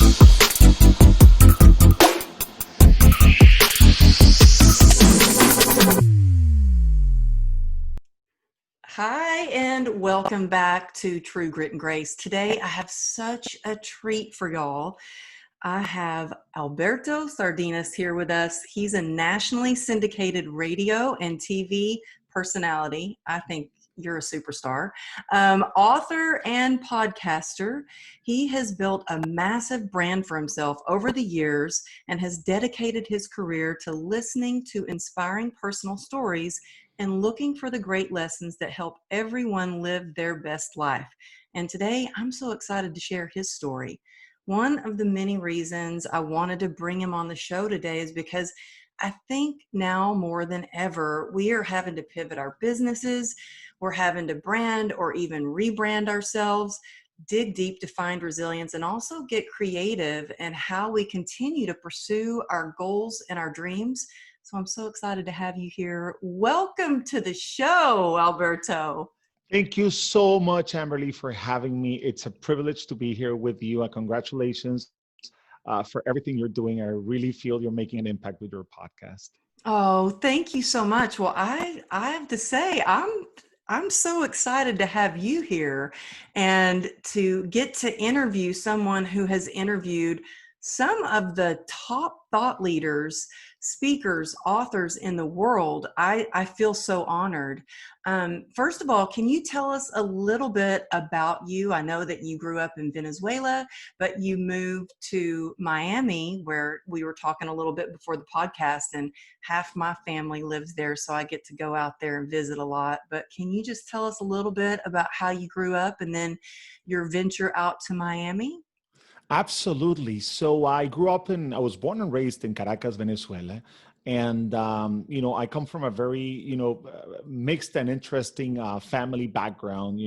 Hi, and welcome back to True Grit and Grace. Today, I have such a treat for y'all. I have Alberto Sardinas here with us. He's a nationally syndicated radio and TV personality. I think you're a superstar. Author and podcaster. He has built a massive brand for himself over the years and has dedicated his career to listening to inspiring personal stories and looking for the great lessons that help everyone live their best life. And today, I'm so excited to share his story. One of the many reasons I wanted to bring him on the show today is because I think now more than ever, we are having to pivot our businesses. We're having to brand or even rebrand ourselves, dig deep to find resilience, and also get creative in how we continue to pursue our goals and our dreams. So I'm so excited to have you here. Welcome to the show, Alberto. Thank you so much, Amberly, for having me. It's a privilege to be here with you. And congratulations for everything you're doing. I really feel you're making an impact with your podcast. Oh, thank you so much. Well, I have to say, I'm so excited to have you here and to get to interview someone who has interviewed some of the top thought leaders, speakers, authors in the world. I feel so honored. First of all, can you tell us a little bit about you? I know that you grew up in Venezuela, but you moved to Miami, where we were talking a little bit before the podcast, and half my family lives there, so I get to go out there and visit a lot. But can you just tell us a little bit about how you grew up and then your venture out to Miami? Absolutely. So I was born and raised in Caracas, Venezuela. And, I come from a very, mixed and interesting family background.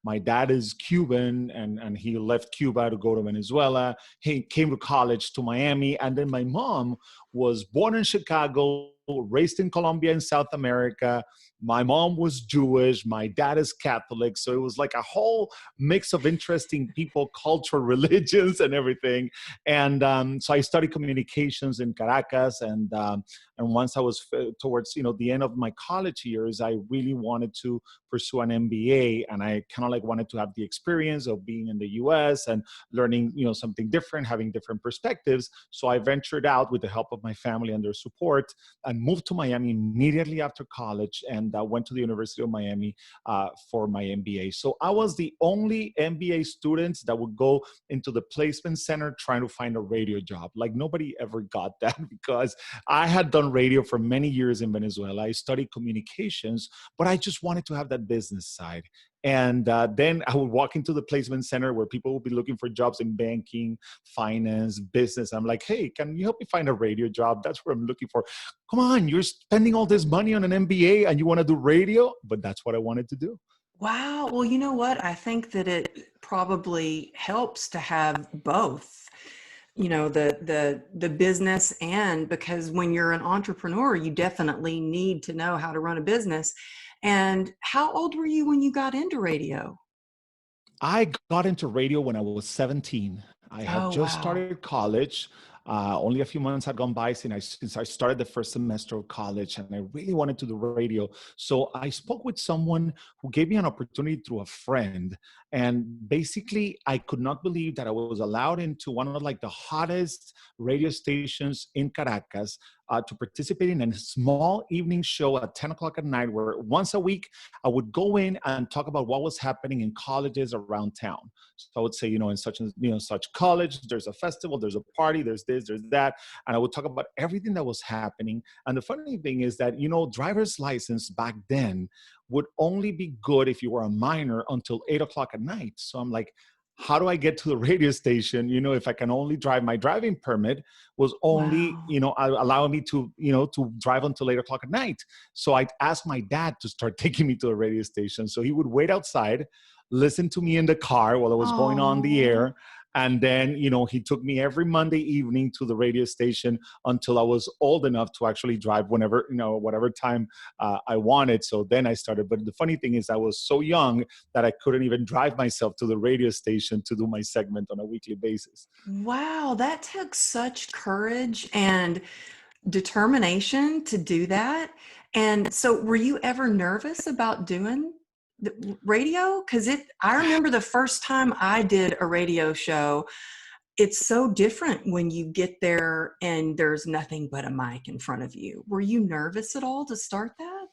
My dad is Cuban and he left Cuba to go to Venezuela. He came to college to Miami. And then my mom was born in Chicago, raised in Colombia in South America. My mom was Jewish. My dad is Catholic. So it was like a whole mix of interesting people, culture, religions, and everything. And so I studied communications in Caracas. And once I was towards the end of my college years, I really wanted to pursue an MBA, and I kind of like wanted to have the experience of being in the U.S. and learning something different, having different perspectives. So I ventured out with the help of my family and their support, and moved to Miami immediately after college, and went to the University of Miami for my MBA. So I was the only MBA student that would go into the placement center trying to find a radio job. Like nobody ever got that because I had done radio for many years in Venezuela. I studied communications, but I just wanted to have that business side. And then I would walk into the placement center where people would be looking for jobs in banking, finance, business. I'm like, hey, can you help me find a radio job? That's what I'm looking for. Come on, you're spending all this money on an MBA and you want to do radio? But that's what I wanted to do. Wow. Well, you know what? I think that it probably helps to have both. The business, and because when you're an entrepreneur, you definitely need to know how to run a business. And how old were you when you got into radio? I got into radio when I was 17. I had just started college. Only a few months had gone by since I started the first semester of college, and I really wanted to do radio. So I spoke with someone who gave me an opportunity through a friend. And basically, I could not believe that I was allowed into one of like the hottest radio stations in Caracas to participate in a small evening show at 10 o'clock at night, where once a week I would go in and talk about what was happening in colleges around town. So I would say, in such college, there's a festival, there's a party, there's this, there's that. And I would talk about everything that was happening. And the funny thing is that, driver's license back then would only be good if you were a minor until 8 o'clock at night. So I'm like, how do I get to the radio station? If I can only drive, my driving permit was only, allowing me to, to drive until 8 o'clock at night. So I asked my dad to start taking me to the radio station. So he would wait outside, listen to me in the car while I was going on the air. And then, he took me every Monday evening to the radio station until I was old enough to actually drive whenever, whatever time I wanted. So then I started. But the funny thing is, I was so young that I couldn't even drive myself to the radio station to do my segment on a weekly basis. Wow, that took such courage and determination to do that. And so were you ever nervous about doing the radio? Because I remember the first time I did a radio show, it's so different when you get there and there's nothing but a mic in front of you. Were you nervous at all to start that?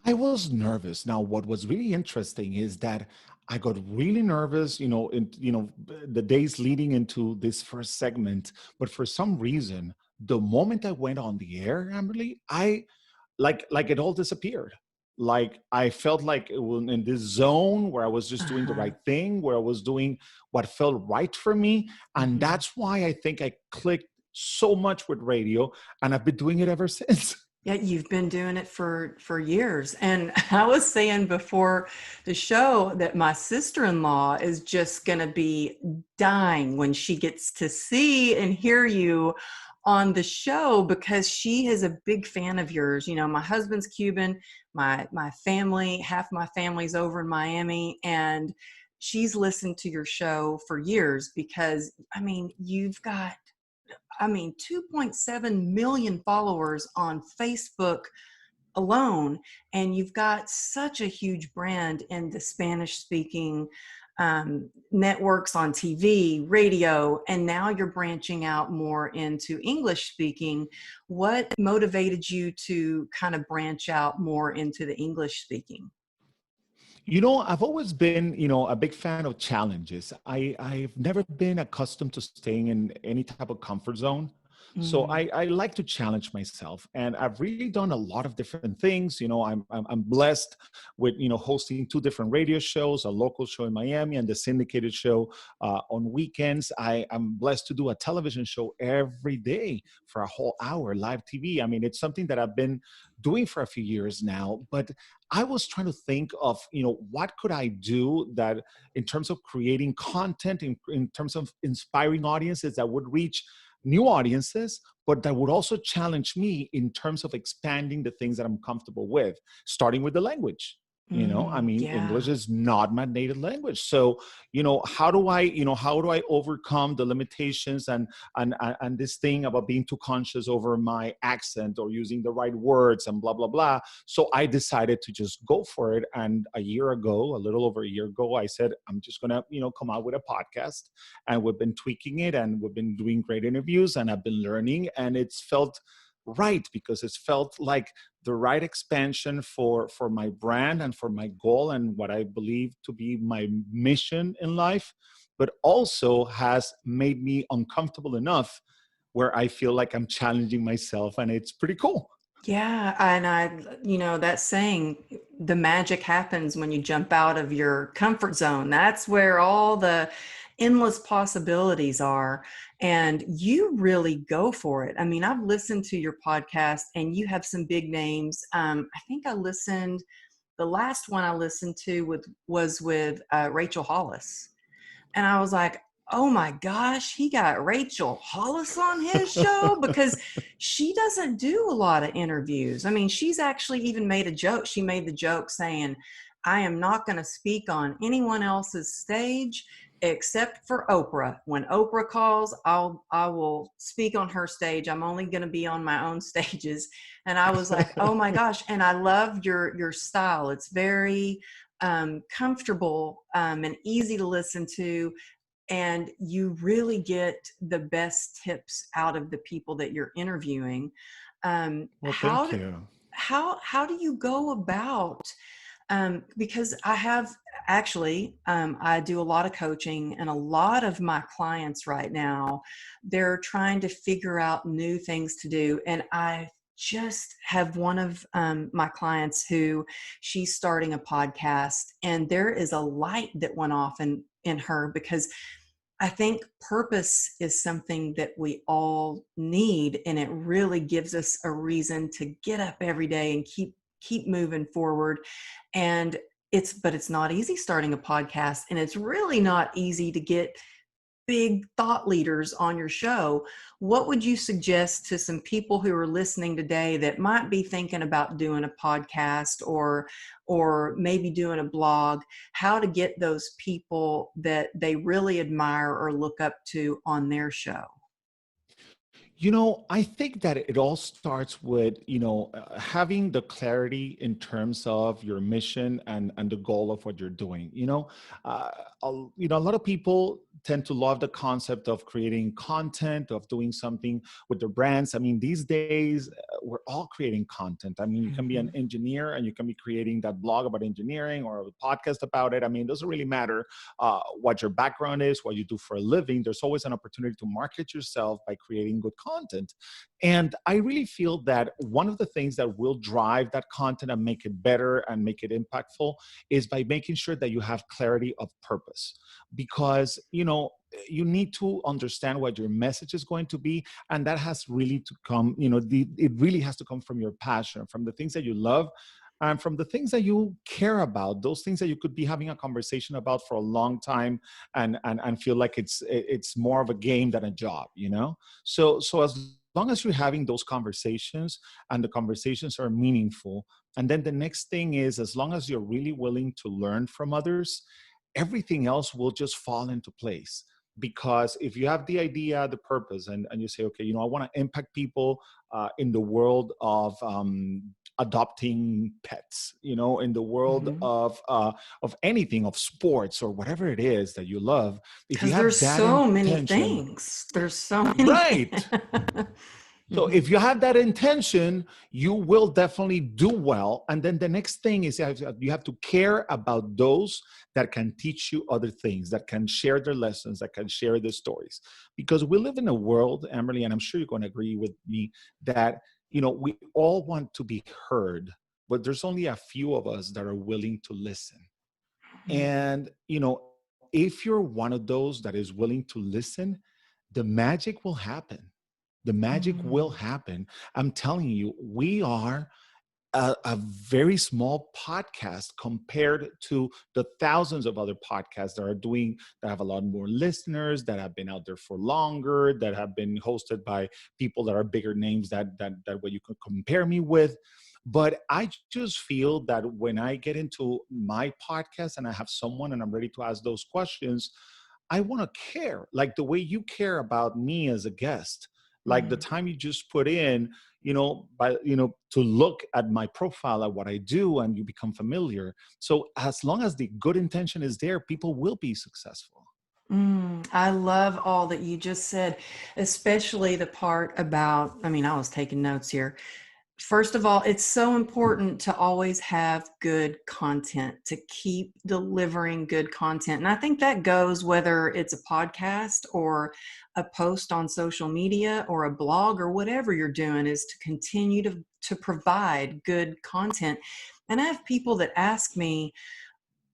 I was nervous. Now, what was really interesting is that I got really nervous, the days leading into this first segment. But for some reason, the moment I went on the air, Amberly, I like it all disappeared. Like I felt like it was in this zone where I was just doing the Uh-huh. right thing, where I was doing what felt right for me. And Mhm. that's why I think I clicked so much with radio, and I've been doing it ever since. Yeah, you've been doing it for years. And I was saying before the show that my sister-in-law is just going to be dying when she gets to see and hear you on the show, because she is a big fan of yours. My husband's Cuban, my family, half my family's over in Miami, and she's listened to your show for years because you've got 2.7 million followers on Facebook alone, and you've got such a huge brand in the Spanish speaking networks on TV, radio, and now you're branching out more into English speaking. What motivated you to kind of branch out more into the English speaking? I've always been, a big fan of challenges. I've never been accustomed to staying in any type of comfort zone. So Mm, I like to challenge myself, and I've really done a lot of different things. I'm blessed with, hosting two different radio shows, a local show in Miami and the syndicated show on weekends. I'm blessed to do a television show every day for a whole hour, live TV. I mean, it's something that I've been doing for a few years now, but I was trying to think of, what could I do that in terms of creating content, in terms of inspiring audiences that would reach new audiences, but that would also challenge me in terms of expanding the things that I'm comfortable with, starting with the language. English yeah. is not my native language. So, how do I overcome the limitations and this thing about being too conscious over my accent or using the right words and blah, blah, blah. So I decided to just go for it. And a little over a year ago, I said, I'm just going to, come out with a podcast. And we've been tweaking it, and we've been doing great interviews, and I've been learning, and it's felt right because it's felt like the right expansion for my brand and for my goal and what I believe to be my mission in life, but also has made me uncomfortable enough where I feel like I'm challenging myself, and it's pretty cool. Yeah, and that saying, the magic happens when you jump out of your comfort zone. That's where all the endless possibilities are. And you really go for it. I've listened to your podcast and you have some big names. I think the last one I listened to was with Rachel Hollis. And I was like, oh my gosh, he got Rachel Hollis on his show, because she doesn't do a lot of interviews. She's actually even made a joke. She made the joke saying, I am not going to speak on anyone else's stage except for Oprah. When Oprah calls, I will speak on her stage. I'm only going to be on my own stages. And I was like, oh my gosh. And I love your style. It's very comfortable and easy to listen to, and you really get the best tips out of the people that you're interviewing. um, Well, how thank do, you. how do you go about, because I have actually, I do a lot of coaching, and a lot of my clients right now, they're trying to figure out new things to do. And I just have one of my clients who, she's starting a podcast, and there is a light that went off in her, because I think purpose is something that we all need, and it really gives us a reason to get up every day and keep moving forward. And it's not easy starting a podcast, and it's really not easy to get big thought leaders on your show. What would you suggest to some people who are listening today that might be thinking about doing a podcast or maybe doing a blog, how to get those people that they really admire or look up to on their show? I think that it all starts with, having the clarity in terms of your mission and the goal of what you're doing. Uh, a lot of people tend to love the concept of creating content, of doing something with their brands. I mean, these days, we're all creating content. I mean, you can be an Mhm. engineer and you can be creating that blog about engineering or a podcast about it. I mean, it doesn't really matter what your background is, what you do for a living. There's always an opportunity to market yourself by creating good content. And I really feel that one of the things that will drive that content and make it better and make it impactful is by making sure that you have clarity of purpose. Because, you need to understand what your message is going to be. And that has really to come, it really has to come from your passion, from the things that you love, and from the things that you care about, those things that you could be having a conversation about for a long time, and feel like it's more of a game than a job. So as long as you're having those conversations and the conversations are meaningful, and then the next thing is, as long as you're really willing to learn from others, everything else will just fall into place. Because if you have the idea, the purpose, and you say, okay, I want to impact people in the world of adopting pets, in the world Mhm. of anything, of sports or whatever it is that you love. If you Because there's have that so many intention, things. There's so many things. right? So Mhm. if you have that intention, you will definitely do well. And then the next thing is you have to care about those that can teach you other things, that can share their lessons, that can share their stories. Because we live in a world, Emily, and I'm sure you're going to agree with me, that, we all want to be heard, but there's only a few of us that are willing to listen. Mhm. And, if you're one of those that is willing to listen, the magic will happen. The magic will Mhm. happen. I'm telling you, we are a very small podcast compared to the thousands of other podcasts that have a lot more listeners, that have been out there for longer, that have been hosted by people that are bigger names that what you could compare me with. But I just feel that when I get into my podcast and I have someone and I'm ready to ask those questions, I want to care like the way you care about me as a guest, like the Mhm. time you just put in, to look at my profile, at what I do, and you become familiar. So as long as the good intention is there, people will be successful. I love all that you just said, especially the part about, I mean, I was taking notes here. First of all, it's so important to always have good content, to keep delivering good content. And I think that goes whether it's a podcast or a post on social media or a blog or whatever you're doing, is to continue to provide good content. And I have people that ask me,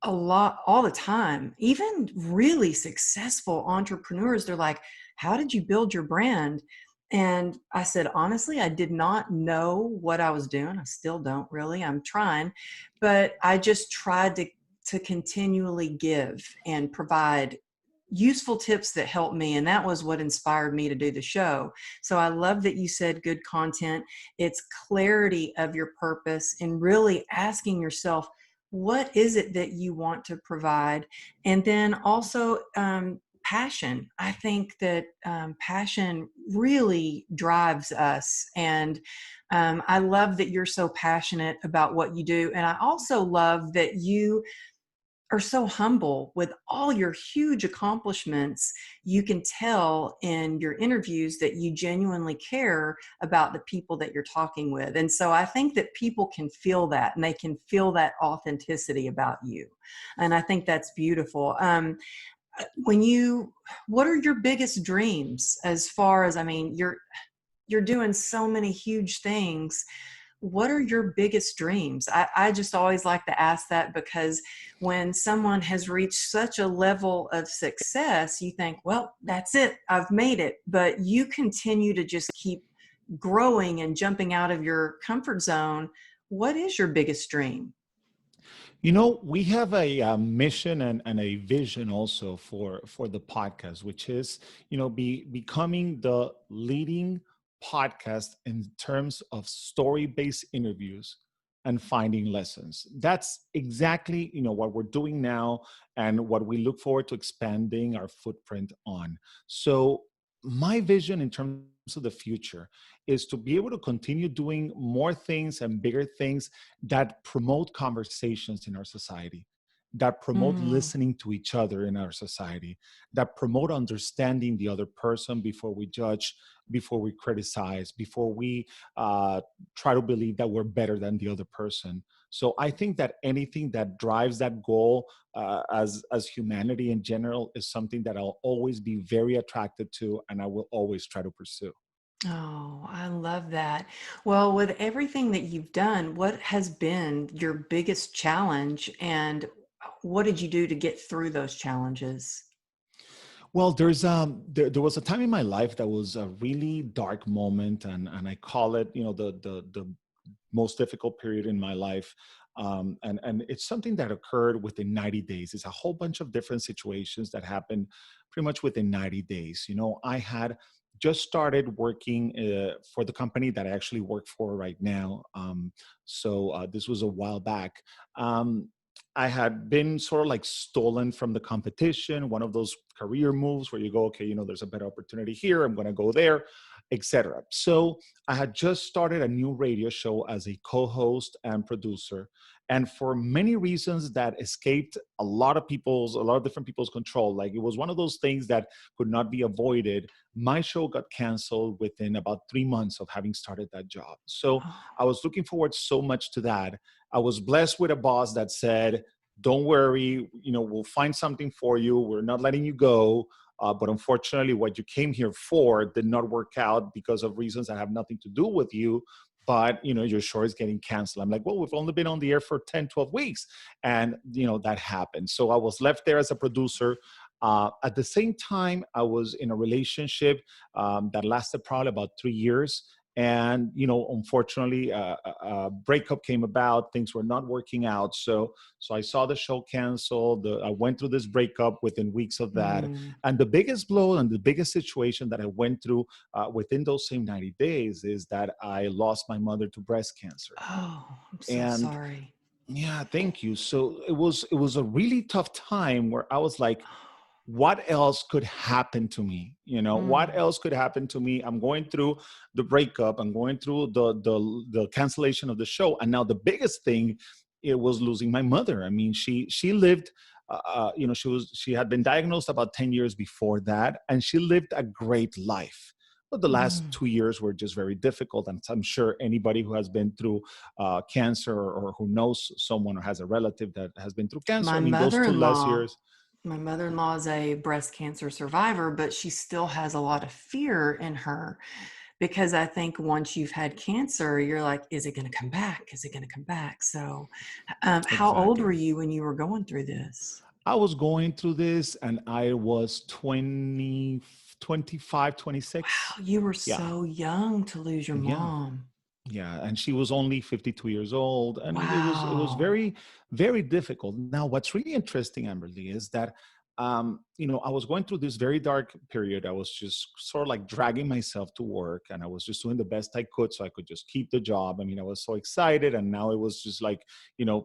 a lot all the time, even really successful entrepreneurs, they're like, how did you build your brand? And I said, honestly, I did not know what I was doing. I still don't really. I'm trying, but I just tried to continually give and provide useful tips that helped me, and that was what inspired me to do the show. So I love that you said good content. It's clarity of your purpose and really asking yourself, what is it that you want to provide? And then also passion. I think that passion really drives us. And I love that you're so passionate about what you do. And I also love that you are so humble with all your huge accomplishments. You can tell in your interviews that you genuinely care about the people that you're talking with. And so I think that people can feel that, and they can feel that authenticity about you. And I think that's beautiful. When you, what are your biggest dreams as far as, I mean, you're doing so many huge things. What are your biggest dreams? I just always like to ask that, because when someone has reached such a level of success, you think, well, that's it, I've made it. But you continue to just keep growing and jumping out of your comfort zone. What is your biggest dream? We have a mission and a vision also for the podcast, which is, becoming the leading podcast in terms of story-based interviews and finding lessons. That's exactly, what we're doing now and what we look forward to expanding our footprint on. So my vision in terms of the future is to be able to continue doing more things and bigger things that promote conversations in our society, that promote Mm. listening to each other in our society, that promote understanding the other person before we judge, before we criticize, before we uh, try to believe that we're better than the other person. So I think that anything that drives that goal, as humanity in general, is something that I'll always be very attracted to, and I will always try to pursue. Oh, I love that. Well, with everything that you've done, what has been your biggest challenge and what did you do to get through those challenges? Well, there was a time in my life that was a really dark moment, and I call it, the most difficult period in my life. And it's something that occurred within 90 days. It's a whole bunch of different situations that happened pretty much within 90 days. I had just started working for the company that I actually work for right now. So this was a while back. Um, I had been sort of like stolen from the competition, one of those career moves where you go, okay, there's a better opportunity here, I'm going to go there, etc. So I had just started a new radio show as a co-host and producer. And for many reasons that escaped a lot of different people's control, like it was one of those things that could not be avoided. My show got canceled within about 3 months of having started that job. So I Oh, was looking forward so much to that. I was blessed with a boss that said, don't worry, we'll find something for you. We're not letting you go. But unfortunately, what you came here for did not work out because of reasons that have nothing to do with you. But, your show is getting canceled. I'm like, well, we've only been on the air for 10, 12 weeks. And, that happened. So I was left there as a producer. At the same time, I was in a relationship that lasted probably about 3 years. And, unfortunately, a breakup came about. Things were not working out. So I saw the show canceled. I went through this breakup within weeks of that. mm. And the biggest blow and the biggest situation that I went through within those same 90 days is that I lost my mother to breast cancer. Oh, I'm so And sorry. yeah, thank you. So it was a really tough time where I was like, what else could happen to me? What Mm. else could happen to me? I'm going through the breakup. I'm going through the cancellation of the show. And now the biggest thing, it was losing my mother. I mean, she lived, she had been diagnosed about 10 years before that, and she lived a great life. But the last Mm. 2 years were just very difficult. And I'm sure anybody who has been through cancer, or who knows someone or has a relative that has been through cancer, My I mean, those two last mother-in-law years. My mother-in-law is a breast cancer survivor, but she still has a lot of fear in her because I think once you've had cancer, you're like, is it going to come back? Is it going to come back? So, how old were Exactly. you when you were going through this? I was going through this and I was 20, 25, 26. Wow, you were Yeah. so young to lose your Yeah. mom. Yeah, and she was only 52 years old, and it was Wow. very, very difficult. Now, what's really interesting, Amberly, is that I was going through this very dark period. I was just sort of like dragging myself to work, and I was just doing the best I could so I could just keep the job. I mean, I was so excited, and now it was just like,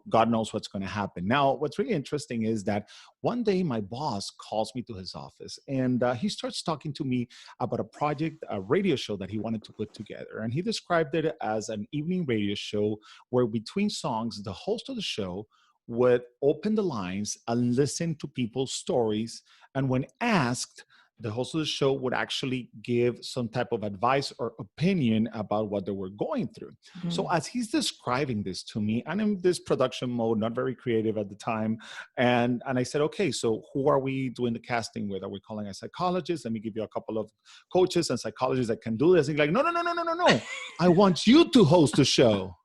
God knows what's going to happen. Now, what's really interesting is that one day my boss calls me to his office, and he starts talking to me about a project, a radio show that he wanted to put together. And he described it as an evening radio show where between songs, the host of the show would open the lines and listen to people's stories. And when asked, the host of the show would actually give some type of advice or opinion about what they were going through. So Mhm. as he's describing this to me, I'm in this production mode, not very creative at the time. And I said, okay, so who are we doing the casting with? Are we calling a psychologist? Let me give you a couple of coaches and psychologists that can do this. And he's like, no, no, no, no, no, no, no. I want you to host the show.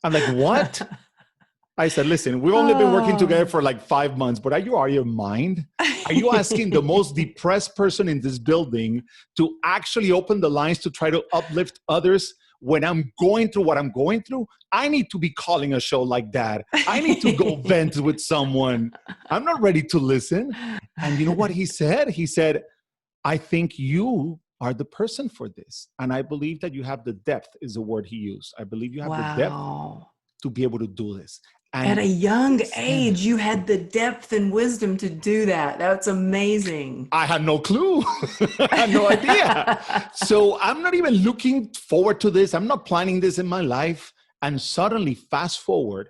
I'm like, what? I said, listen, we've only been working together Oh. for like 5 months, but are you out of your mind? Are you asking the most depressed person in this building to actually open the lines to try to uplift others when I'm going through what I'm going through, I need to be calling a show like that. I need to go vent with someone. I'm not ready to listen. And you know what he said? He said, I think you are the person for this. And I believe that you have the depth, is the word he used. I believe you have the depth Wow. to be able to do this. At And a young listen, age, you had the depth and wisdom to do that. That's amazing. I had no clue. I had no idea. So I'm not even looking forward to this. I'm not planning this in my life. And suddenly, fast forward,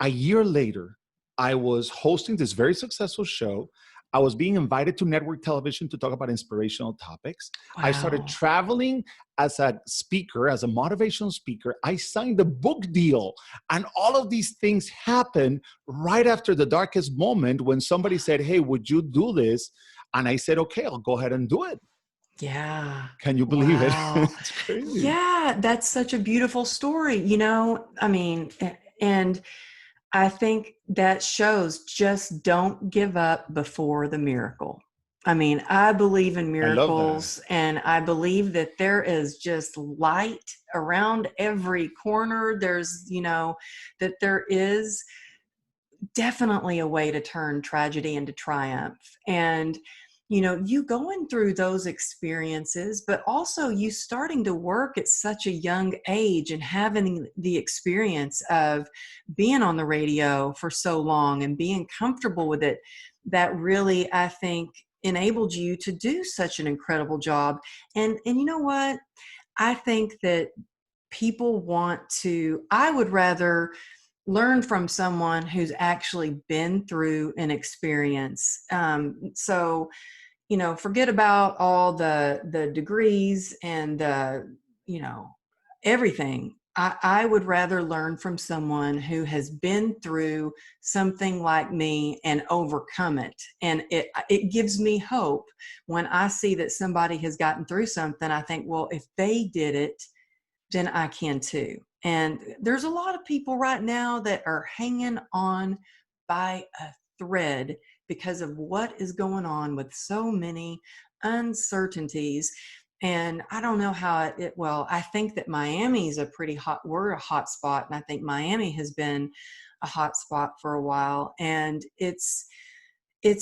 a year later, I was hosting this very successful show. I was being invited to network television to talk about inspirational topics. I started Wow. traveling as a speaker, as a motivational speaker. I signed a book deal. And all of these things happened right after the darkest moment when somebody said, hey, would you do this? And I said, okay, I'll go ahead and do it. Yeah. Can you believe it? Wow. It's crazy. Yeah, that's such a beautiful story. I mean, and I think that shows just don't give up before the miracle. I mean, I believe in I love that. miracles and I believe that there is just light around every corner. That there is definitely a way to turn tragedy into triumph. And, you going through those experiences, but also you starting to work at such a young age and having the experience of being on the radio for so long and being comfortable with it, that really, I think, enabled you to do such an incredible job. And you know what? I think that I would rather learn from someone who's actually been through an experience. Forget about all the degrees and you know, everything. I would rather learn from someone who has been through something like me and overcome it. And it gives me hope when I see that somebody has gotten through something. I think, well, if they did it, then I can too. And there's a lot of people right now that are hanging on by a thread because of what is going on with so many uncertainties. And I don't know how well, I think that Miami's we're a hot spot. And I think Miami has been a hot spot for a while. And it's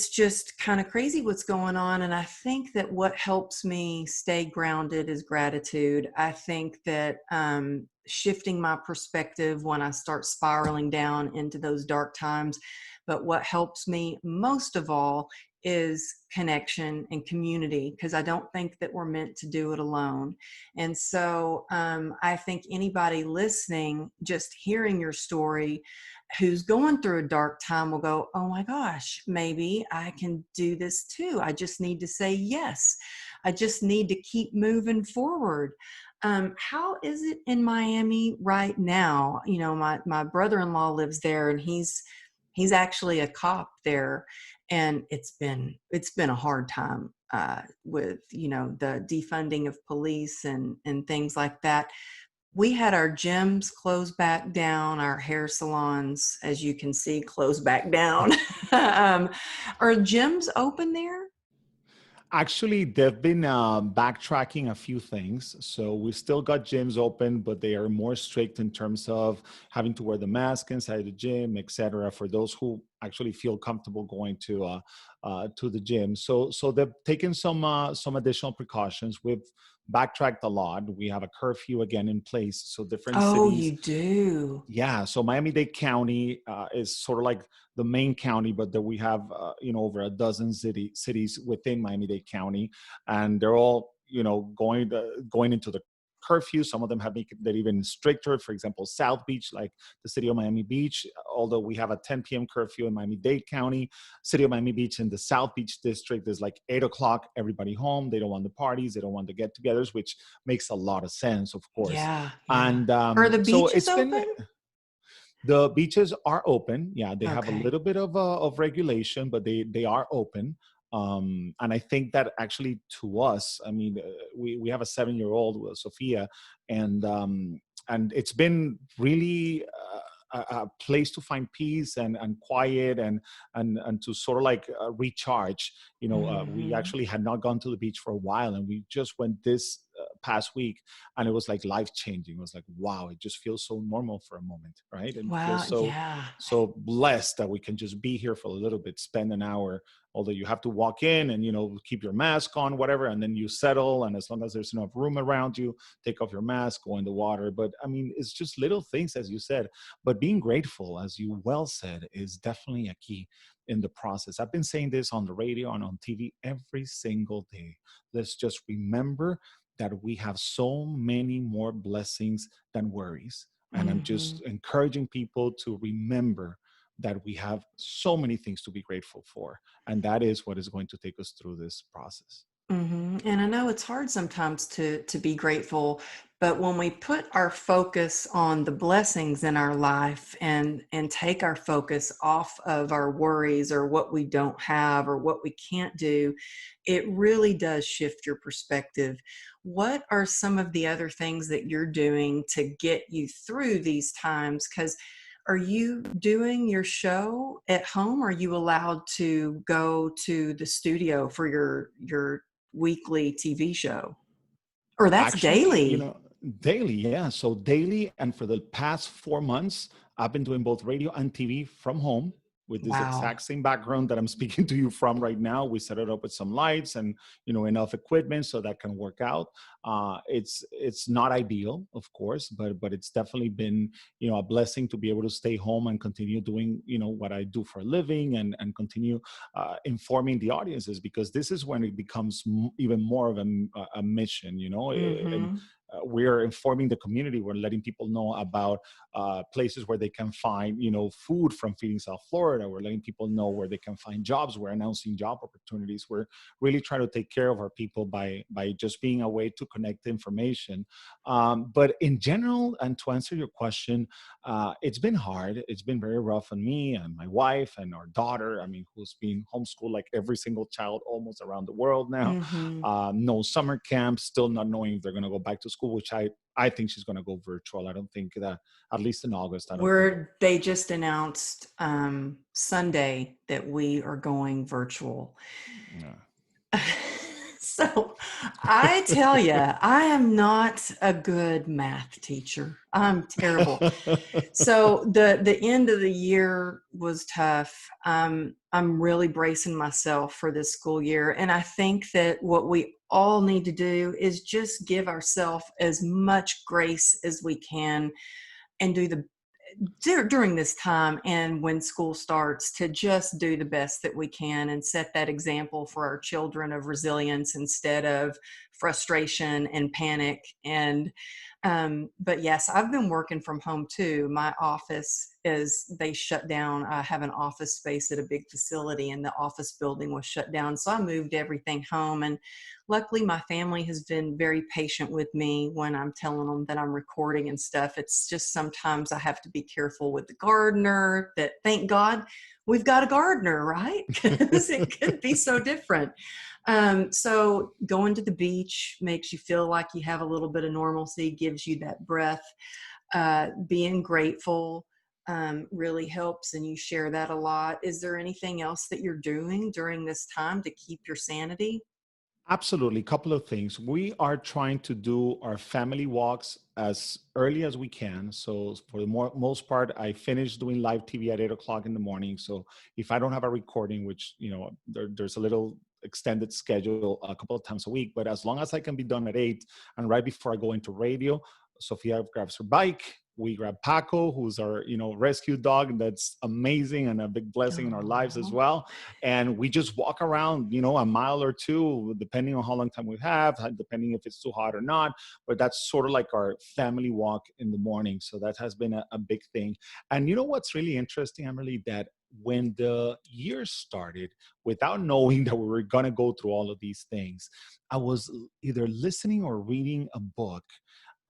just kind of crazy what's going on. And I think that what helps me stay grounded is gratitude. I think that shifting my perspective when I start spiraling down into those dark times. But what helps me most of all is connection and community, because I don't think that we're meant to do it alone. And so I think anybody listening, just hearing your story, who's going through a dark time will go, oh my gosh, maybe I can do this too. I just need to say yes. I just need to keep moving forward. How is it in Miami right now? My brother-in-law lives there, and he's actually a cop there, and it's been a hard time with the defunding of police and things like that. We had our gyms close back down, our hair salons, as you can see, close back down. Are gyms open there? Actually, they've been backtracking a few things. So we still got gyms open, but they are more strict in terms of having to wear the mask inside the gym, etc. For those who actually feel comfortable going to the gym. So they've taken some additional precautions. We've backtracked a lot. We have a curfew again in place. So different Oh, cities. you do? Yeah, so Miami-Dade County is sort of like the main county, but that we have over a dozen cities within Miami-Dade County, and they're all going into the curfew. Some of them have made it even stricter. For example, South Beach, like the city of Miami Beach, although we have a 10 p.m. curfew in Miami-Dade County, city of Miami Beach in the South Beach district is like 8 o'clock, everybody home. They don't want the parties, they don't want the get-togethers, which makes a lot of sense, of course. Yeah, yeah. And Are the so beaches it's been open? the beaches are open. Yeah, they have a Okay. little bit of regulation, but they are open. And I think that actually to us, I mean, we have a 7-year-old, Sophia, and it's been really a place to find peace and quiet and to sort of like recharge. We Hmm. actually had not gone to the beach for a while, and we just went this past week, and it was like life changing. It was like, wow, it just feels so normal for a moment, right? And Wow. feels so Yeah. so blessed that we can just be here for a little bit, spend an hour, although you have to walk in and keep your mask on, whatever, and then you settle, and as long as there's enough room around you, take off your mask, go in the water. But I mean, it's just little things, as you said, but being grateful, as you well said, is definitely a key in the process. I've been saying this on the radio and on TV every single day. Let's just remember that we have so many more blessings than worries. And I'm Hmm. just encouraging people to remember that we have so many things to be grateful for. And that is what is going to take us through this process. And I know it's hard sometimes to be grateful, but when we put our focus on the blessings in our life and take our focus off of our worries or what we don't have or what we can't do, it really does shift your perspective. What are some of the other things that you're doing to get you through these times? Because are you doing your show at home? Or are you allowed to go to the studio for your weekly TV show? Or that's Actually, daily. daily, yeah. So daily, and for the past 4 months, I've been doing both radio and TV from home with this Wow. exact same background that I'm speaking to you from right now. We set it up with some lights and enough equipment so that can work out. It's not ideal, of course, but it's definitely been a blessing to be able to stay home and continue doing what I do for a living, and continue informing the audiences, because this is when it becomes even more of a mission, and Mhm. we're informing the community. We're letting people know about places where they can find, food from Feeding South Florida. We're letting people know where they can find jobs. We're announcing job opportunities. We're really trying to take care of our people by just being a way to connect information. But in general, and to answer your question, it's been hard. It's been very rough on me and my wife and our daughter. I mean, who's been homeschooled like every single child almost around the world now. Mhm. No summer camp, still not knowing if they're going to go back to school, which I think she's going to go virtual. I don't think that, at least in August, I don't think. Where they just announced Sunday that we are going virtual. Yeah. So I tell you, I am not a good math teacher. I'm terrible. So the end of the year was tough. I'm really bracing myself for this school year, and I think that what we all need to do is just give ourselves as much grace as we can and do the during this time and when school starts, to just do the best that we can and set that example for our children of resilience instead of frustration and panic. And but yes, I've been working from home too. My office is, they shut down. I have an office space at a big facility and the office building was shut down, so I moved everything home. And luckily my family has been very patient with me when I'm telling them that I'm recording and stuff. It's just sometimes I have to be careful with the gardener, that thank God we've got a gardener, right? Because it could be so different. So going to the beach makes you feel like you have a little bit of normalcy, gives you that breath. Being grateful really helps, and you share that a lot. Is there anything else that you're doing during this time to keep your sanity? Absolutely. Couple of things. We are trying to do our family walks as early as we can. So for the most part, I finished doing live TV at 8 o'clock in the morning. So if I don't have a recording, which, there's a little extended schedule a couple of times a week, but as long as I can be done at 8 and right before I go into radio, Sophia grabs her bike. We grab Paco, who's our, rescue dog. And that's amazing and a big blessing in our lives as Oh. well. And we just walk around, a mile or two, depending on how long time we have, depending if it's too hot or not. But that's sort of like our family walk in the morning. So that has been a big thing. And you know what's really interesting, Emily, that when the year started, without knowing that we were going to go through all of these things, I was either listening or reading a book.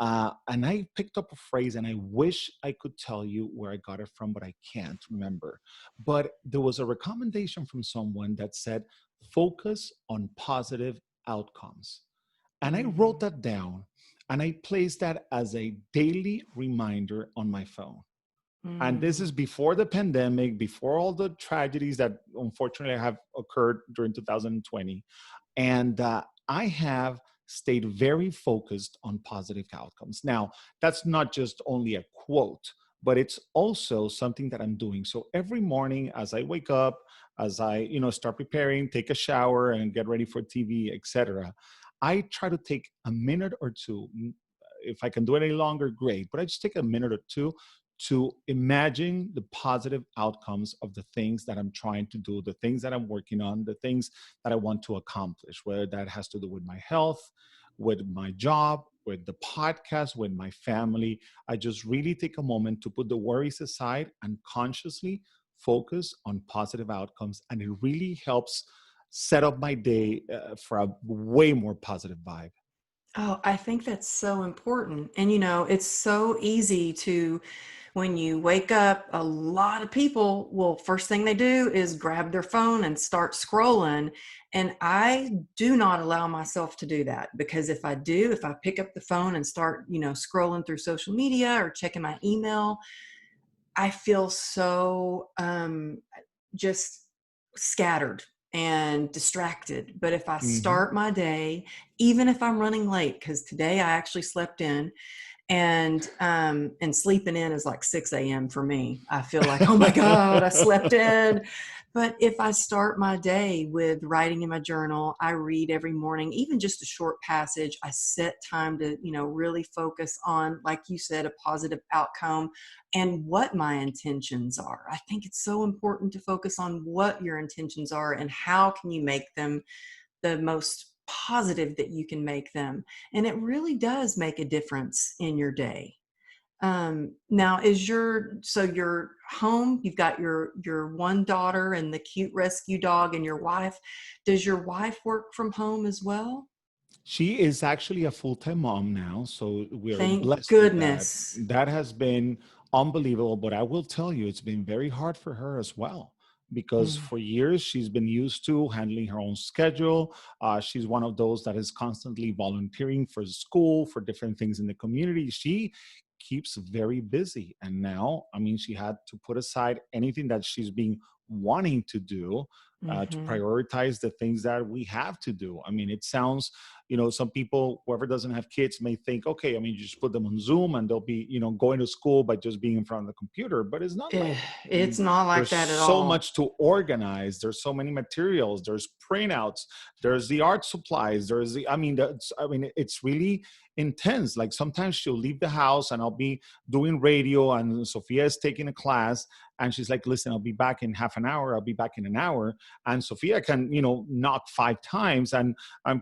And I picked up a phrase, and I wish I could tell you where I got it from, but I can't remember. But there was a recommendation from someone that said, focus on positive outcomes. And I wrote Mhm. that down, and I placed that as a daily reminder on my phone. And this Mm. is before the pandemic, before all the tragedies that unfortunately have occurred during 2020. And I have stayed very focused on positive outcomes. Now, that's not just only a quote, but it's also something that I'm doing. So every morning as I wake up, as I, start preparing, take a shower and get ready for TV, etc., I try to take a minute or two. If I can do it any longer, great. But I just take a minute or two to imagine the positive outcomes of the things that I'm trying to do, the things that I'm working on, the things that I want to accomplish, whether that has to do with my health, with my job, with the podcast, with my family. I just really take a moment to put the worries aside and consciously focus on positive outcomes. And it really helps set up my day for a way more positive vibe. Oh, I think that's so important. And it's so easy to, when you wake up, a lot of people will, first thing they do is grab their phone and start scrolling. And I do not allow myself to do that, because if I do, if I pick up the phone and start, scrolling through social media or checking my email, I feel so just scattered and distracted. But if I Hmm. start my day, even if I'm running late, because today I actually slept in, and sleeping in is like 6 a.m. for me. I feel like, oh my God, I slept in. But if I start my day with writing in my journal, I read every morning, even just a short passage. I set time to, really focus on, like you said, a positive outcome and what my intentions are. I think it's so important to focus on what your intentions are and how can you make them the most positive that you can make them. And it really does make a difference in your day. Now so your home, you've got your one daughter and the cute rescue dog and your wife. Does your wife work from home as well? She is actually a full-time mom now, so we are Thank blessed with that. goodness. That has been unbelievable, but I will tell you, it's been very hard for her as well, because Mm, for years she's been used to handling her own schedule. She's one of those that is constantly volunteering for school, for different things in the community. She keeps very busy, and now, I mean, she had to put aside anything that she's been wanting to do to mhm. prioritize the things that we have to do. I mean, it sounds, some people, whoever doesn't have kids, may think, okay, I mean, you just put them on Zoom and they'll be, going to school by just being in front of the computer. But it's not like that. I It's mean, not like there's that at so all. much to organize. There's so many materials. There's printouts. There's the art supplies. It's really intense. Like sometimes she'll leave the house and I'll be doing radio and Sophia is taking a class and she's like, listen, I'll be back in half an hour. I'll be back in an hour. And Sophia can, knock 5 times. And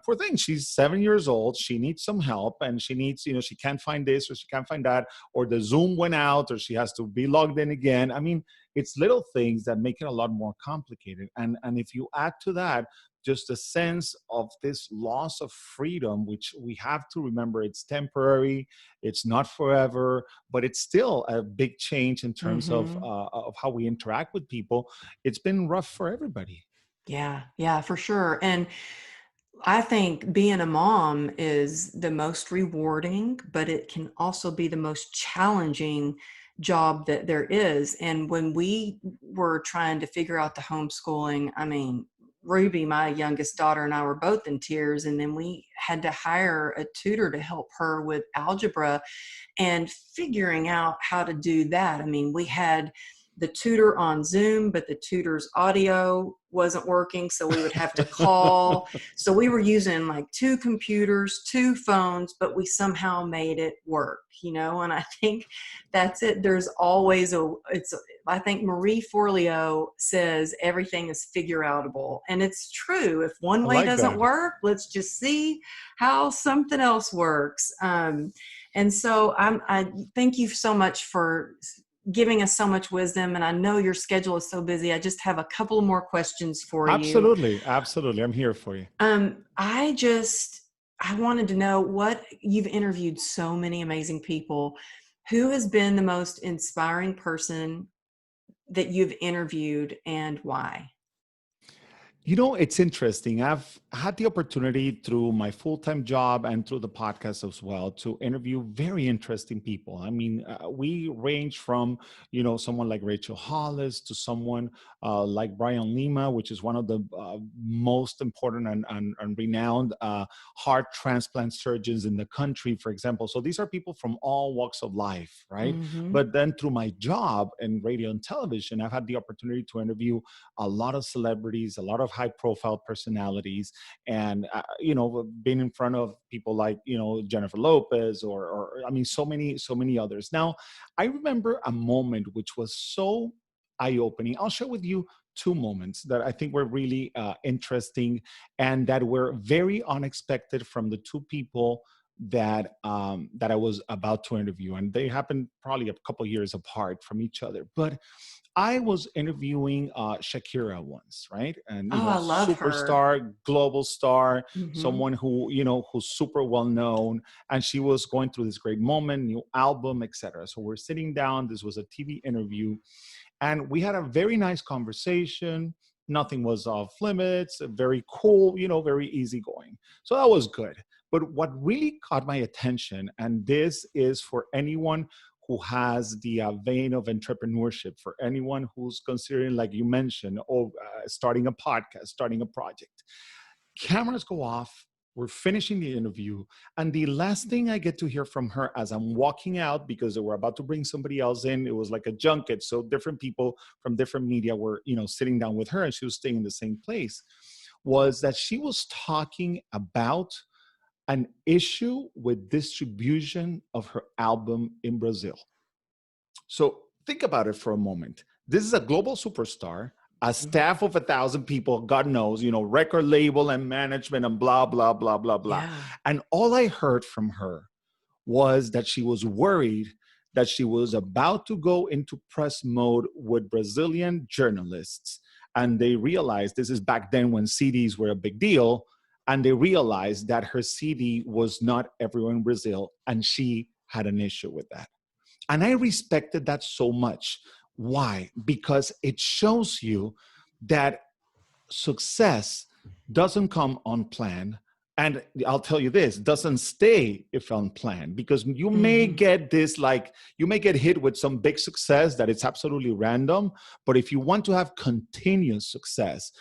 poor thing, she's 7 years old. She needs some help and she needs, she can't find this or she can't find that, or the Zoom went out or she has to be logged in again. I mean, it's little things that make it a lot more complicated. And if you add to that, just a sense of this loss of freedom, which we have to remember it's temporary, it's not forever, but it's still a big change in terms Mhm. of how we interact with people. It's been rough for everybody. Yeah, yeah, for sure. And I think being a mom is the most rewarding, but it can also be the most challenging job that there is. And when we were trying to figure out the homeschooling, I mean, Ruby, my youngest daughter, and I were both in tears. And then we had to hire a tutor to help her with algebra and figuring out how to do that. I mean, we had the tutor on Zoom, but the tutor's audio wasn't working, so we would have to call. So we were using like two computers, two phones, but we somehow made it work, and I think that's it. There's always I think Marie Forleo says everything is figure outable. And it's true. If one I way like doesn't that. work, let's just see how something else works. And so I thank you so much for giving us so much wisdom. And I know your schedule is so busy. I just have a couple more questions for you. Absolutely. Absolutely. I'm here for you. Um, I just, I wanted to know, what you've interviewed so many amazing people. Who has been the most inspiring person that you've interviewed and why? It's interesting. I've I had the opportunity through my full-time job and through the podcast as well to interview very interesting people. I mean, we range from, someone like Rachel Hollis to someone like Brian Lima, which is one of the most important and renowned heart transplant surgeons in the country, for example. So these are people from all walks of life, right? Mm-hmm. But then through my job in radio and television, I've had the opportunity to interview a lot of celebrities, a lot of high-profile personalities, and been in front of people like Jennifer Lopez or I mean so many others. Now, I remember a moment which was so eye-opening. I'll share with you two moments that I think were really interesting and that were very unexpected from the two people that I was about to interview, and they happened probably a couple years apart from each other. But I was interviewing Shakira once, right? And Oh, I love her. superstar, global star, Mm-hmm. someone who who's super well known, and she was going through this great moment, new album, etc. So we're sitting down. This was a TV interview, and we had a very nice conversation. Nothing was off limits. Very cool, very easygoing. So that was good. But what really caught my attention, and this is for anyone who has the vein of entrepreneurship, for anyone who's considering, like you mentioned, starting a podcast, starting a project. Cameras go off. We're finishing the interview. And the last thing I get to hear from her as I'm walking out, because they were about to bring somebody else in, it was like a junket. So different people from different media were, sitting down with her, and she was staying in the same place, was that she was talking about an issue with distribution of her album in Brazil. So think about it for a moment. This is a global superstar, a staff of 1,000 people, God knows, record label and management and blah, blah, blah, blah, blah. Yeah. And all I heard from her was that she was worried that she was about to go into press mode with Brazilian journalists. And they realized, this is back then when CDs were a big deal, and they realized that her CD was not everywhere in Brazil, and she had an issue with that. And I respected that so much. Why? Because it shows you that success doesn't come unplanned. And I'll tell you this, doesn't stay if unplanned, because you may Mm-hmm. get this, like you may get hit with some big success that it's absolutely random. But if you want to have continued success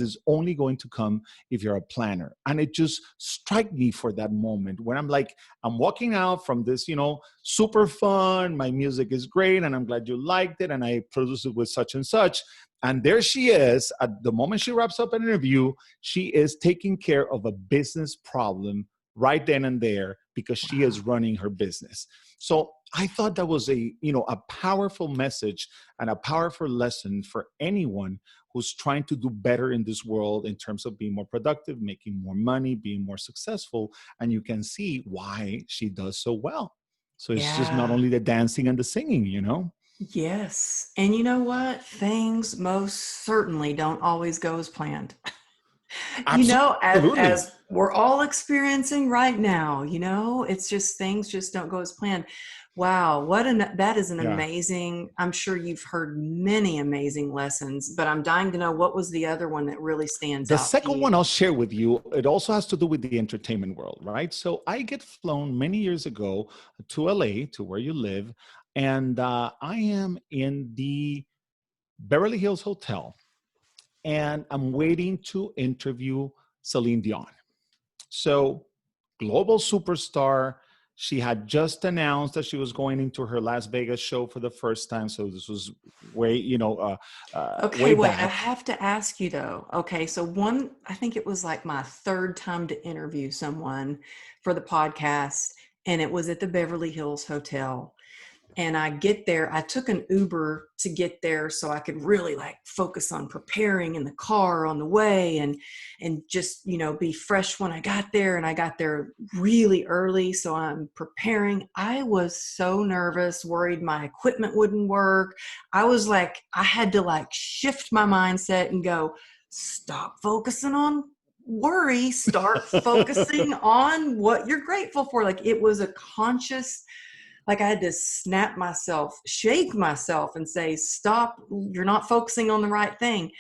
is only going to come if you're a planner. And it just struck me for that moment when I'm walking out from this, super fun, my music is great, and I'm glad you liked it, and I produced it with such and such. And there she is, at the moment she wraps up an interview, she is taking care of a business problem right then and there, because she is Wow. running her business. So I thought that was a powerful message and a powerful lesson for anyone who's trying to do better in this world in terms of being more productive, making more money, being more successful. And you can see why she does so well. So it's just not Yeah. only the dancing and the singing, Yes. And you know what? Things most certainly don't always go as planned. Absolutely. As we're all experiencing right now, it's just things just don't go as planned. Wow, that is an Yeah. amazing, I'm sure you've heard many amazing lessons, but I'm dying to know, what was the other one that really stands The out to second one you? I'll share with you, it also has to do with the entertainment world, right? So I get flown many years ago to LA, to where you live, and I am in the Beverly Hills Hotel, and I'm waiting to interview Celine Dion. So, global superstar. She had just announced that she was going into her Las Vegas show for the first time. So this was way, Okay, way wait, I back. have to ask you though. Okay, so I think it was like my third time to interview someone for the podcast, and it was at the Beverly Hills Hotel. And I get there, I took an Uber to get there so I could really like focus on preparing in the car on the way, and just, be fresh when I got there. And I got there really early, so I'm preparing. I was so nervous, worried my equipment wouldn't work. I was like, I had to like shift my mindset and go, stop focusing on worry, start focusing on what you're grateful for. Like, it was a conscious, like I had to snap myself, shake myself and say, stop, you're not focusing on the right thing.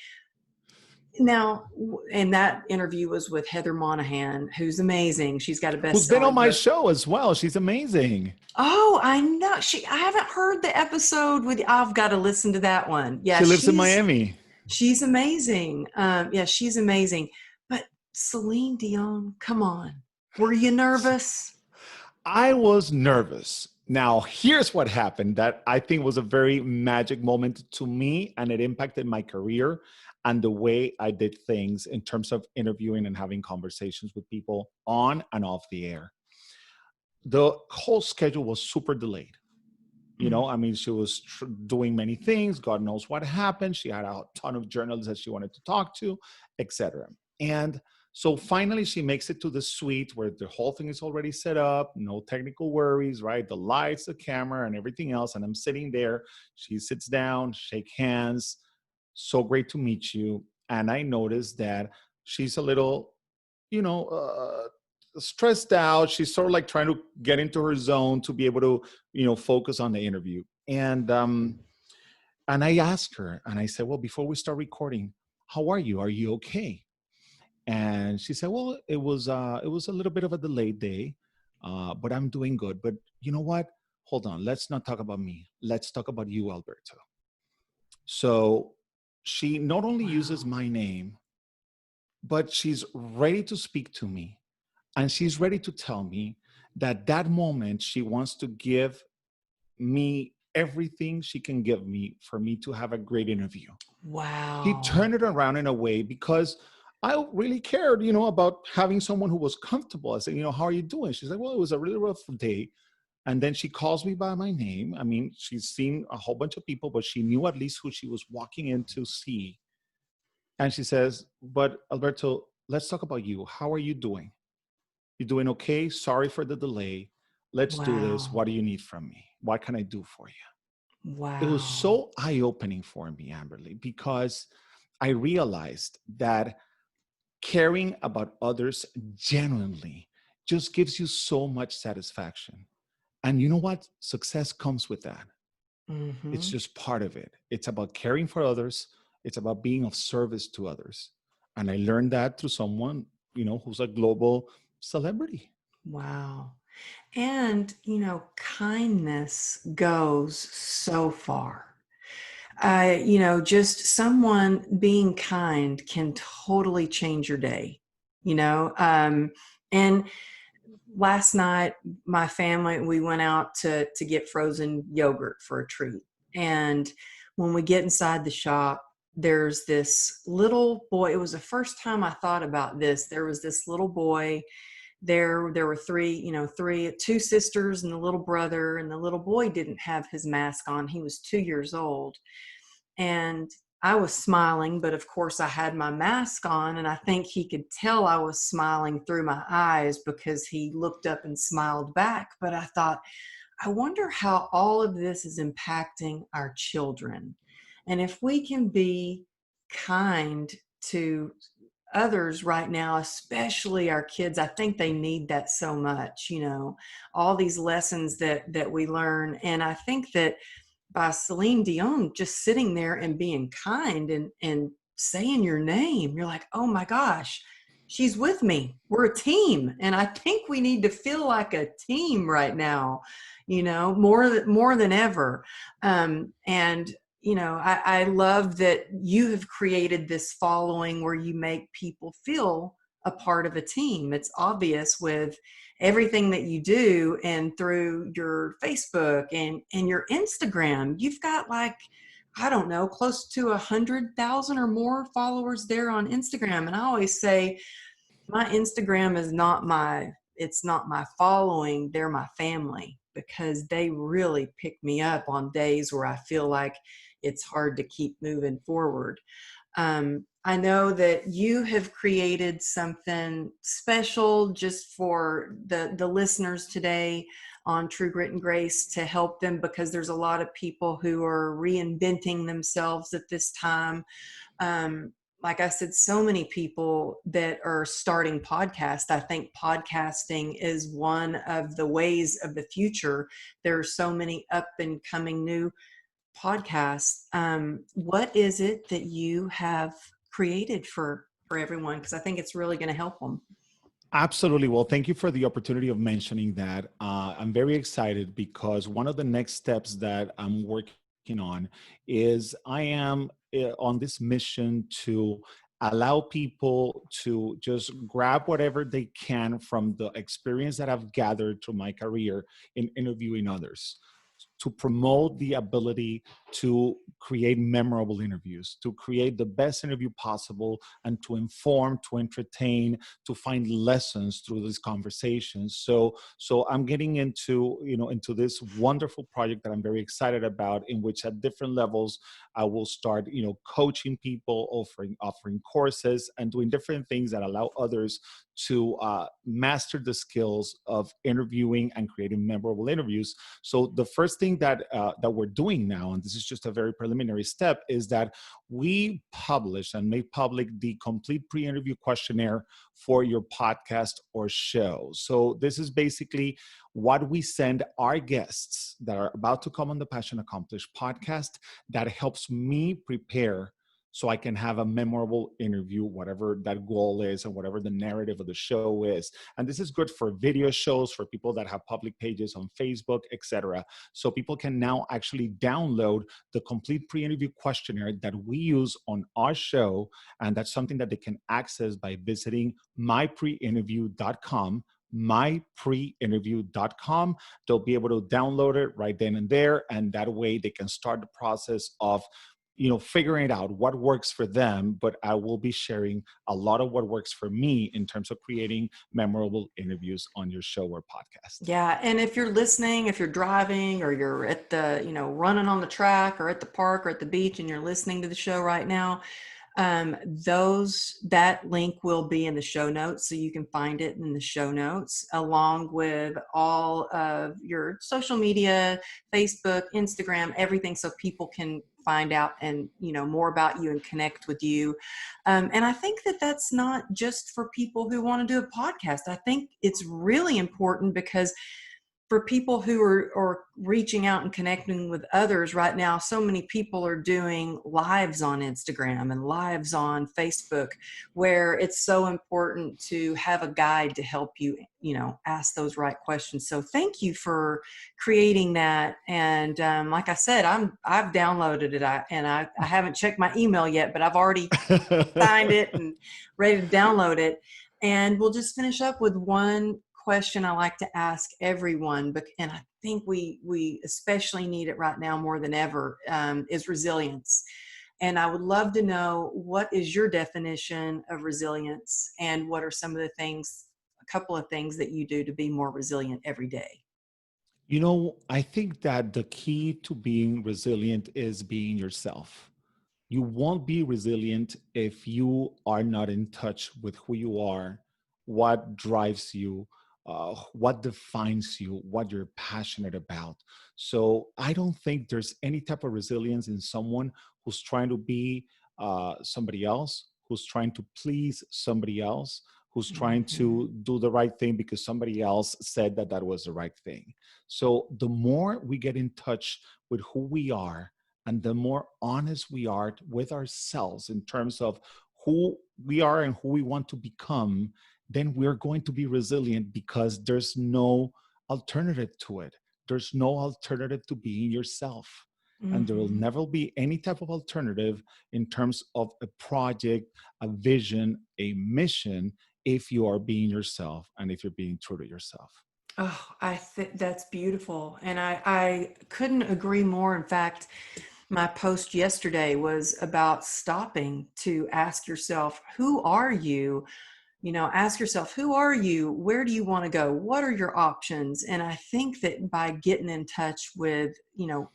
Now, and that interview was with Heather Monahan, who's amazing. She's got a Who's been on best-selling my book. show as well. She's amazing. Oh, I know. I haven't heard the episode with. I've got to listen to that one. Yeah, She lives in Miami. she's amazing. Yeah, she's amazing. But Celine Dion, come on, were you nervous? I was nervous. Now, here's what happened that I think was a very magic moment to me, and it impacted my career and the way I did things in terms of interviewing and having conversations with people on and off the air. The whole schedule was super delayed. I mean, she was doing many things. God knows what happened. She had a ton of journalists that she wanted to talk to, etc. And so finally, she makes it to the suite where the whole thing is already set up, no technical worries, right? The lights, the camera, and everything else. And I'm sitting there. She sits down, shake hands. So great to meet you. And I noticed that she's a little, you know, stressed out. She's sort of like trying to get into her zone to be able to, focus on the interview. And I asked her, and I said, well, before we start recording, how are you? Are you okay? And she said, well, it was a little bit of a delayed day, but I'm doing good. But you know what? Hold on. Let's not talk about me. Let's talk about you, Alberto. So she not only uses Wow. my name, but she's ready to speak to me. And she's ready to tell me that moment she wants to give me everything she can give me for me to have a great interview. She Wow. turned it around in a way because I really cared, about having someone who was comfortable. I said, how are you doing? She's like, well, it was a really rough day. And then she calls me by my name. I mean, she's seen a whole bunch of people, but she knew at least who she was walking in to see. And she says, but Alberto, let's talk about you. How are you doing? You doing okay? Sorry for the delay. Let's do this. Wow. What do you need from me? What can I do for you? It was Wow. so eye-opening for me, Amberly, because I realized that caring about others genuinely just gives you so much satisfaction. And you know what? Success comes with that. It's Mm-hmm. just part of it. It's about caring for others. It's about being of service to others. And I learned that through someone, who's a global celebrity. Wow. And, kindness goes so far. Just someone being kind can totally change your day, and last night, my family, we went out to get frozen yogurt for a treat. And when we get inside the shop, there's this little boy. It was the first time I thought about this. There was this little boy. There were two sisters and the little brother, and the little boy didn't have his mask on. He was 2 years old. And I was smiling, but of course I had my mask on, and I think he could tell I was smiling through my eyes because he looked up and smiled back. But I thought, I wonder how all of this is impacting our children. And if we can be kind to others right now, especially our kids, I think they need that so much, all these lessons that we learn. And I think that by Celine Dion just sitting there and being kind and saying your name, you're like, oh my gosh, she's with me. We're a team. And I think we need to feel like a team right now, more than ever. And I love that you have created this following where you make people feel a part of a team. It's obvious with everything that you do, and through your Facebook and your Instagram. You've got, like, I don't know, close to 100,000 or more followers there on Instagram. And I always say my Instagram is it's not my following, they're my family, because they really pick me up on days where I feel like it's hard to keep moving forward. I know that you have created something special just for the listeners today on True Grit and Grace to help them, because there's a lot of people who are reinventing themselves at this time. Like I said, so many people that are starting podcasts. I think podcasting is one of the ways of the future. There are so many up and coming new podcasts. What is it that you have created for everyone, because I think it's really going to help them. Absolutely. Well, thank you for the opportunity of mentioning that. I'm very excited because one of the next steps that I'm working on is I am on this mission to allow people to just grab whatever they can from the experience that I've gathered through my career in interviewing others, to promote the ability to create memorable interviews, to create the best interview possible, and to inform, to entertain, to find lessons through these conversations. So I'm getting into this wonderful project that I'm very excited about, in which at different levels I will start coaching people, offering courses, and doing different things that allow others to master the skills of interviewing and creating memorable interviews. So the first thing that we're doing now, and this is just a very preliminary step, is that we publish and make public the complete pre-interview questionnaire for your podcast or show. So this is basically what we send our guests that are about to come on the Passion Accomplished podcast, that helps me prepare so I can have a memorable interview, whatever that goal is and whatever the narrative of the show is. And this is good for video shows, for people that have public pages on Facebook, etc. So people can now actually download the complete pre-interview questionnaire that we use on our show. And that's something that they can access by visiting mypreinterview.com, mypreinterview.com. They'll be able to download it right then and there. And that way they can start the process of figuring out what works for them, but I will be sharing a lot of what works for me in terms of creating memorable interviews on your show or podcast. Yeah. And if you're listening, if you're driving, or you're at the, running on the track, or at the park, or at the beach, and you're listening to the show right now, that link will be in the show notes, so you can find it in the show notes, along with all of your social media, Facebook, Instagram, everything, so people can find out and more about you and connect with you. And I think that that's not just for people who want to do a podcast. I think it's really important because for people who are reaching out and connecting with others right now, so many people are doing lives on Instagram and lives on Facebook, where it's so important to have a guide to help you, ask those right questions. So thank you for creating that. And like I said, I've downloaded it, and I haven't checked my email yet, but I've already signed it and ready to download it. And we'll just finish up with one question I like to ask everyone, and I think we especially need it right now more than ever, is resilience. And I would love to know, what is your definition of resilience, and what are some of the things, a couple of things that you do to be more resilient every day? I think that the key to being resilient is being yourself. You won't be resilient if you are not in touch with who you are, what drives you, what defines you, what you're passionate about. So I don't think there's any type of resilience in someone who's trying to be somebody else, who's trying to please somebody else, who's trying to do the right thing because somebody else said that that was the right thing. So the more we get in touch with who we are, and the more honest we are with ourselves in terms of who we are and who we want to become, then we're going to be resilient, because there's no alternative to it. There's no alternative to being yourself. And there will never be any type of alternative in terms of a project, a vision, a mission, if you are being yourself and if you're being true to yourself. Oh, I think that's beautiful. And I couldn't agree more. In fact, my post yesterday was about stopping to ask yourself, who are you? Ask yourself, who are you? Where do you want to go? What are your options? And I think that by getting in touch with,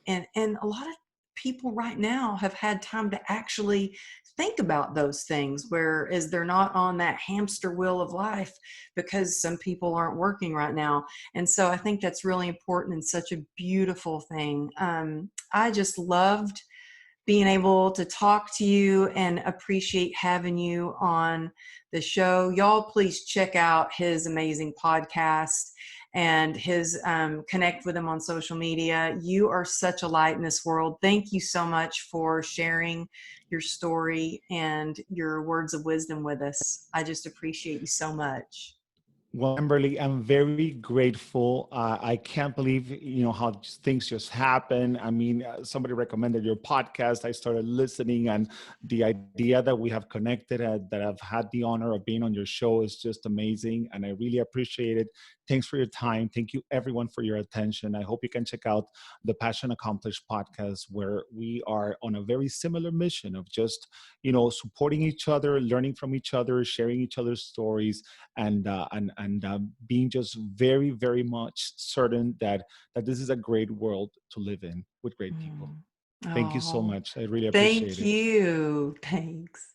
and a lot of people right now have had time to actually think about those things, whereas they're not on that hamster wheel of life because some people aren't working right now. And so I think that's really important and such a beautiful thing. I just loved being able to talk to you and appreciate having you on the show. Y'all, please check out his amazing podcast. and his connect with him on social media. You are such a light in this world. Thank you so much for sharing your story and your words of wisdom with us. I just appreciate you so much. Well, Amberly, I'm very grateful. I can't believe, how things just happen. I mean, somebody recommended your podcast. I started listening, and the idea that we have connected, that I've had the honor of being on your show is just amazing. And I really appreciate it. Thanks for your time. Thank you, everyone, for your attention. I hope you can check out the Passion Accomplished podcast, where we are on a very similar mission of just, supporting each other, learning from each other, sharing each other's stories, and being just very, very much certain that this is a great world to live in with great people. Mm. Thank you so Oh, much. I really appreciate thank it. you. Thanks.